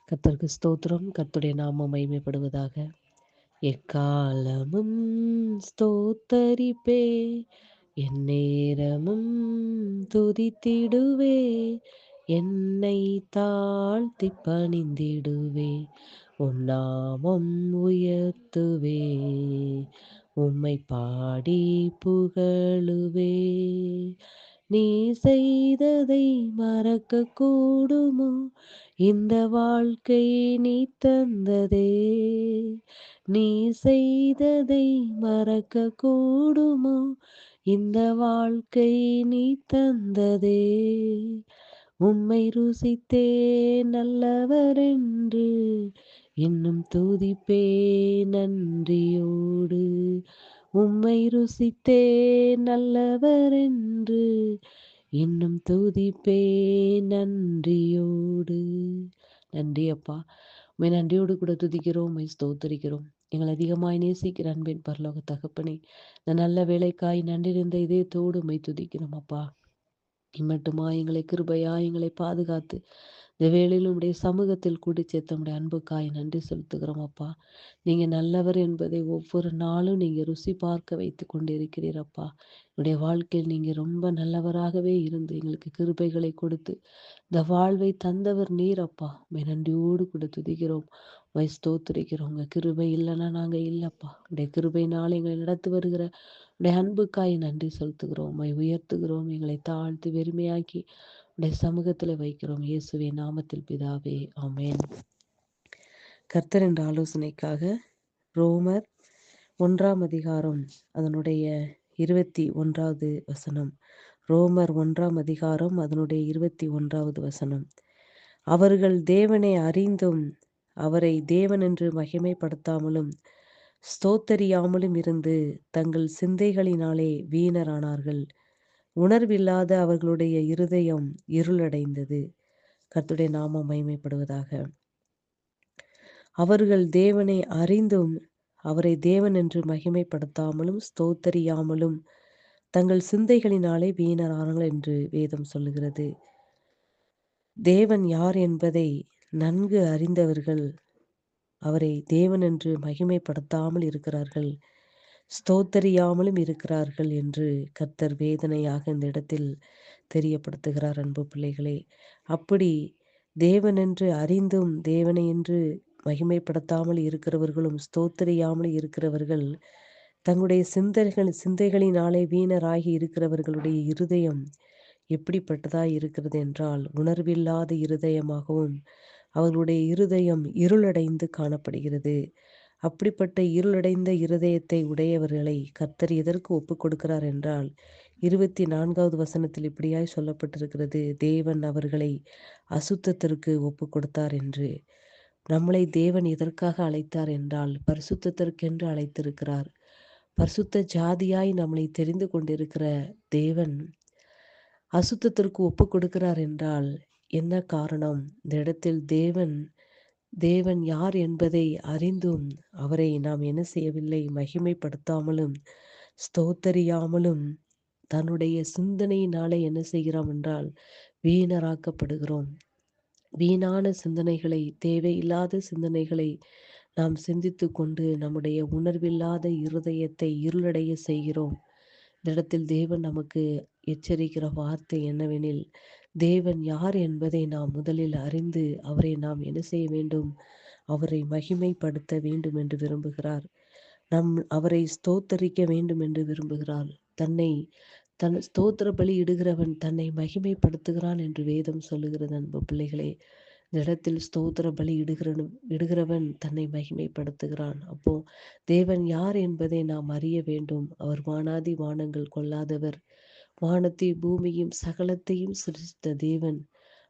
கர்த்தருக்கு ஸ்தோத்திரம். கர்த்தருடைய நாமம் மகிமைப்படுவதாக. எக்காலமும் ஸ்தோத்தரிப்பே, எந்நேரமும் துதித்திடுவே, என்னை தாழ்த்தி பணிந்திடுவே, உன் நாமம் உயர்த்துவே, உம்மை பாடி புகழுவே. நீ செய்ததை மறக்க கூடுமோ? இந்த வாழ்க்கை நீ தந்ததே. நீ செய்ததை மறக்க கூடுமோ? இந்த வாழ்க்கை நீ தந்ததே. உம்மை ருசித்தே நல்லவரென்று இன்னும் துதிப்பே நன்றியோடு. உம்மை ருசித்தே நல்லவரென்று இன்னும் துதிப்பே நன்றியோடு. நன்றி அப்பா. உம்மை நன்றியோடு கூட துதிக்கிறோம், உம்மை ஸ்தோத்தரிக்கிறோம். எங்களை அதிகமாய் நேசிக்கிற அன்பின் பரலோக தகப்பனே, இந்த நல்ல வேலைக்காய் நன்றி நிறைந்த இதயத்தோடு உம்மை துதிக்கிறோம் அப்பா. இம்மட்டுமா எங்களை கிருபையாய் எங்களை பாதுகாத்து இந்த வேளையில் உம்முடைய சமூகத்தில் கூடி சேர்த்த உம்முடைய அன்புக்காய் நன்றி செலுத்துகிறோம் அப்பா. நீங்க நல்லவர் என்பதை ஒவ்வொரு நாளும் நீங்க ருசி பார்க்க வைத்து கொண்டிருக்கிறீர் அப்பா. என்னுடைய வாழ்க்கையில் நீங்க ரொம்ப நல்லவராகவே இருந்து எங்களுக்கு கிருபைகளை கொடுத்து இந்த வாழ்வை தந்தவர் நீர் அப்பா. உம்மை நன்றியோடு கூட துதிக்கிறோம், உம்மை ஸ்தோத்திரிக்கிறோம். உங்க கிருபை இல்லைன்னா நாங்க இல்லப்பா. உடைய கிருபையினால் எங்களை நடத்தி வருகிற உடைய அன்புக்காய் நன்றி செலுத்துகிறோம், உம்மை உயர்த்துகிறோம், எங்களை தாழ்த்தி வெறுமையாக்கி உடைய சமூகத்தில் வைக்கிறோம். இயேசுவின் நாமத்தில் பிதாவே, ஆமென். கர்த்தர் என்ற ஆலோசனைக்காக ரோமர் 1 அதிகாரம் அதனுடைய 21வது வசனம். ரோமர் 1 அதிகாரம் அதனுடைய 21வது வசனம். அவர்கள் தேவனை அறிந்தும் அவரை தேவனென்று மகிமைப்படுத்தாமலும் ஸ்தோத்தரியாமலும் இருந்து தங்கள் சிந்தைகளினாலே வீணரானார்கள். உணர்வில்லாத அவர்களுடைய இருதயம் இருளடைந்தது. கர்த்தருடைய நாமம் மகிமைப்படுவதாக. அவர்கள் தேவனை அறிந்தும் அவரை தேவன் என்று மகிமைப்படுத்தாமலும் ஸ்தோத்தரியாமலும் தங்கள் சிந்தைகளினாலே வீணரானார்கள் என்று வேதம் சொல்லுகிறது. தேவன் யார் என்பதை நன்கு அறிந்தவர்கள் அவரை தேவன் என்று மகிமைப்படுத்தாமல் இருக்கிறார்கள், ஸ்தோத்தரியாமலும் இருக்கிறார்கள் என்று கர்த்தர் வேதனையாக இந்த இடத்தில் தெரியப்படுத்துகிறார். அன்பு பிள்ளைகளே, அப்படி தேவனென்று அறிந்தும் தேவனை என்று மகிமைப்படுத்தாமல் இருக்கிறவர்களும் ஸ்தோத்தரியாமல் இருக்கிறவர்கள் தங்களுடைய சிந்தைகளினாலே வீணராகி இருக்கிறவர்களுடைய இருதயம் எப்படிப்பட்டதாய் இருக்கிறது என்றால் உணர்வில்லாத இருதயமாகவும் அவர்களுடைய இருதயம் இருளடைந்து காணப்படுகிறது. அப்படிப்பட்ட இருளடைந்த இருதயத்தை உடையவர்களை கர்த்தர் எதற்கு ஒப்புக் கொடுக்கிறார் என்றால் 24வது வசனத்தில் இப்படியாய் சொல்லப்பட்டிருக்கிறது, தேவன் அவர்களை அசுத்தத்திற்கு ஒப்புக் கொடுத்தார் என்று. நம்மளை தேவன் எதற்காக அழைத்தார் என்றால் பரிசுத்தத்திற்கென்று அழைத்திருக்கிறார். பரிசுத்த ஜாதியாய் நம்மளை தெரிந்து கொண்டிருக்கிற தேவன் அசுத்தத்திற்கு ஒப்புக் கொடுக்கிறார் என்றால் என்ன காரணம்? இந்த இடத்தில் தேவன் யார் என்பதை அறிந்தும் அவரை நாம் என்ன செய்யவில்லை? மகிமைப்படுத்தாமலும் ஸ்தோத்தரியாமலும் தன்னுடைய சிந்தனையினாலே என்ன செய்கிறோம் என்றால் வீணராக்கப்படுகிறோம். வீணான சிந்தனைகளை, தேவையில்லாத சிந்தனைகளை நாம் சிந்தித்து கொண்டு நம்முடைய உணர்வில்லாத இருதயத்தை இருளடைய செய்கிறோம். இந்த இடத்தில் தேவன் நமக்கு எச்சரிக்கிற வார்த்தை என்னவெனில், தேவன் யார் என்பதை நாம் முதலில் அறிந்து அவரை நாம் என்ன செய்ய வேண்டும்? அவரை மகிமைப்படுத்த வேண்டும் என்று விரும்புகிறார். அவரை ஸ்தோத்தரிக்க வேண்டும் என்று விரும்புகிறார். தன் ஸ்தோத்திர பலி இடுகிறவன் தன்னை மகிமைப்படுத்துகிறான் என்று வேதம் சொல்லுகிறது. அன்பு பிள்ளைகளே, இந்த இடத்தில் ஸ்தோத்திர பலி இடுகிறவன் தன்னை மகிமைப்படுத்துகிறான். அப்போ தேவன் யார் என்பதை நாம் அறிய வேண்டும். அவர் வானாதி வானங்கள் கொள்ளாதவர், வானத்தையும் பூமியும் சகலத்தையும் சிருஷ்டித்த தேவன்.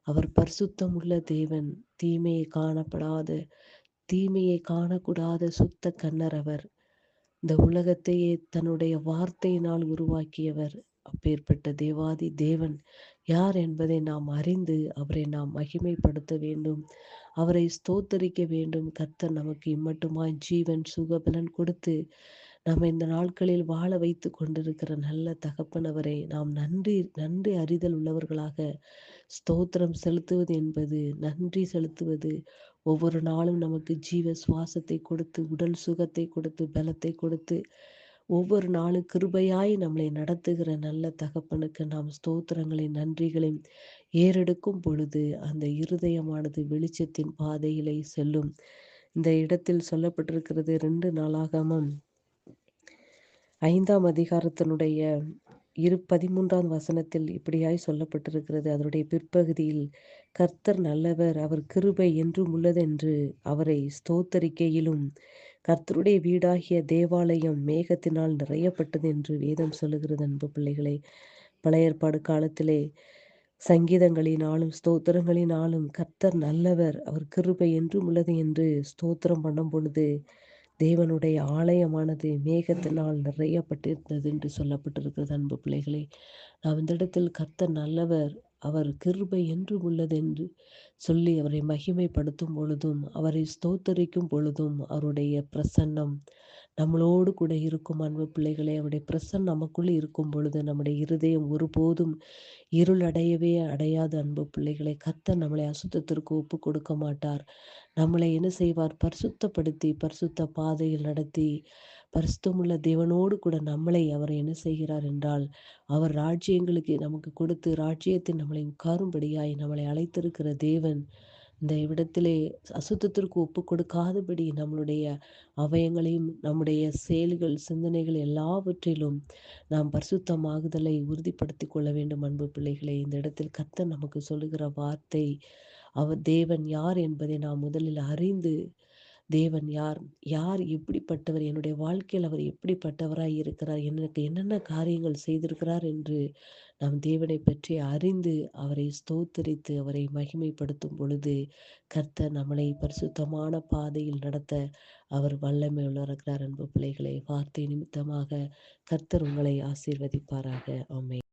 அவர் பரிசுத்தம் உள்ள தேவன், தீமையை காணக்கூடாத சுத்த கண்ணர் அவர். இந்த உலகத்தையே தன்னுடைய வார்த்தையினால் உருவாக்கியவர். அப்பேற்பட்ட தேவாதி தேவன் யார் என்பதை நாம் அறிந்து அவரை நாம் மகிமைப்படுத்த வேண்டும், அவரை ஸ்தோத்தரிக்க வேண்டும். கர்த்தர் நமக்கு இம்மட்டுமாய் ஜீவன் சுகபலன் கொடுத்து நம்ம இந்த நாட்களில் வாழ வைத்து கொண்டிருக்கிற நல்ல தகப்பனவரை நாம் நன்றி நன்றி அறிதல் உள்ளவர்களாக ஸ்தோத்திரம் செலுத்துவது என்பது, நன்றி செலுத்துவது, ஒவ்வொரு நாளும் நமக்கு ஜீவ சுவாசத்தை கொடுத்து, உடல் சுகத்தை கொடுத்து, பலத்தை கொடுத்து, ஒவ்வொரு நாளும் கிருபையாய் நம்மளை நடத்துகிற நல்ல தகப்பனுக்கு நாம் ஸ்தோத்திரங்களையும் நன்றிகளையும் ஏறெடுக்கும் பொழுது அந்த இருதயமானது வெளிச்சத்தின் பாதையிலே செல்லும். இந்த இடத்தில் சொல்லப்பட்டிருக்கிறது 2 நாளாகமம் 5ஆம் அதிகாரத்தினுடைய 13ஆம் வசனத்தில் இப்படியாய் சொல்லப்பட்டிருக்கிறது. அதனுடைய பிற்பகுதியில், கர்த்தர் நல்லவர், அவர் கிருபை என்றும் உள்ளதென்று அவரை ஸ்தோத்தரிக்கையிலும், கர்த்தருடைய வீடாகிய தேவாலயம் மேகத்தினால் நிறையப்பட்டது என்று வேதம் சொல்லுகிறது. அன்பு பிள்ளைகளே, பழைய ஏற்பாடு காலத்திலே சங்கீதங்களினாலும் ஸ்தோத்திரங்களினாலும் கர்த்தர் நல்லவர், அவர் கிருபை என்றும் உள்ளது என்று ஸ்தோத்திரம் பண்ணும் பொழுது, தேவனுடைய ஆலயமானது மேகத்தினால் நிறையப்பட்டிருந்தது என்று சொல்லப்பட்டிருக்கிறது. அன்பு பிள்ளைகளே, நாம் இந்த இடத்தில் கர்த்தர் நல்லவர், அவர் கிருபை என்றும் உள்ளது என்று சொல்லி அவரை மகிமைப்படுத்தும் பொழுதும், அவரை ஸ்தோத்தரிக்கும் பொழுதும், அவருடைய பிரசன்னம் நம்மளோடு கூட இருக்கும். அன்பு பிள்ளைகளே, அவருடைய பிரசன்னம் நமக்குள்ளே இருக்கும் பொழுது நம்முடைய இருதயம் ஒருபோதும் இருள் அடையவே அடையாது. அன்பு பிள்ளைகளை, கர்த்தர் நம்மளை அசுத்தத்திற்கு ஒப்பு கொடுக்க மாட்டார். நம்மளை என்ன செய்வார்? பரிசுத்தப்படுத்தி பரிசுத்த பாதையில் நடத்தி, பரிசுத்தமுள்ள தேவனோடு கூட நம்மளை அவர் என்ன செய்கிறார் என்றால், அவர் ராஜ்யங்களுக்கு நமக்கு கொடுத்து ராஜ்யத்தில் நம்மளை உட்காரும்படியாய் நம்மளை அழைத்திருக்கிற தேவன் இந்த இவ்விடத்திலே அசுத்தத்திற்கு ஒப்பு கொடுக்காதபடி நம்மளுடைய அவயங்களையும் நம்முடைய செயல்கள் சிந்தனைகள் எல்லாவற்றிலும் நாம் பரிசுத்தமாகுதலை உறுதிப்படுத்திக் கொள்ள வேண்டும். அன்பு பிள்ளைகளே, இந்த இடத்தில் கர்த்தர் நமக்கு சொல்லுகிற வார்த்தை, அவர் தேவன் யார் என்பதை நாம் முதலில் அறிந்து, தேவன் யார், யார் எப்படிப்பட்டவர், என்னுடைய வாழ்க்கையில் அவர் எப்படிப்பட்டவராய் இருக்கிறார், எனக்கு என்னென்ன காரியங்கள் செய்திருக்கிறார் என்று நாம் தேவனை பற்றி அறிந்து அவரை ஸ்தோத்தரித்து அவரை மகிமைப்படுத்தும் பொழுது, கர்த்தர் நம்மளை பரிசுத்தமான பாதையில் நடத்த அவர் வல்லமை உள்ளவராகிறார். அன்பு பிள்ளைகளை, வார்த்தை நிமித்தமாக கர்த்தர் உங்களை ஆசீர்வதிப்பாராக. ஆமென்.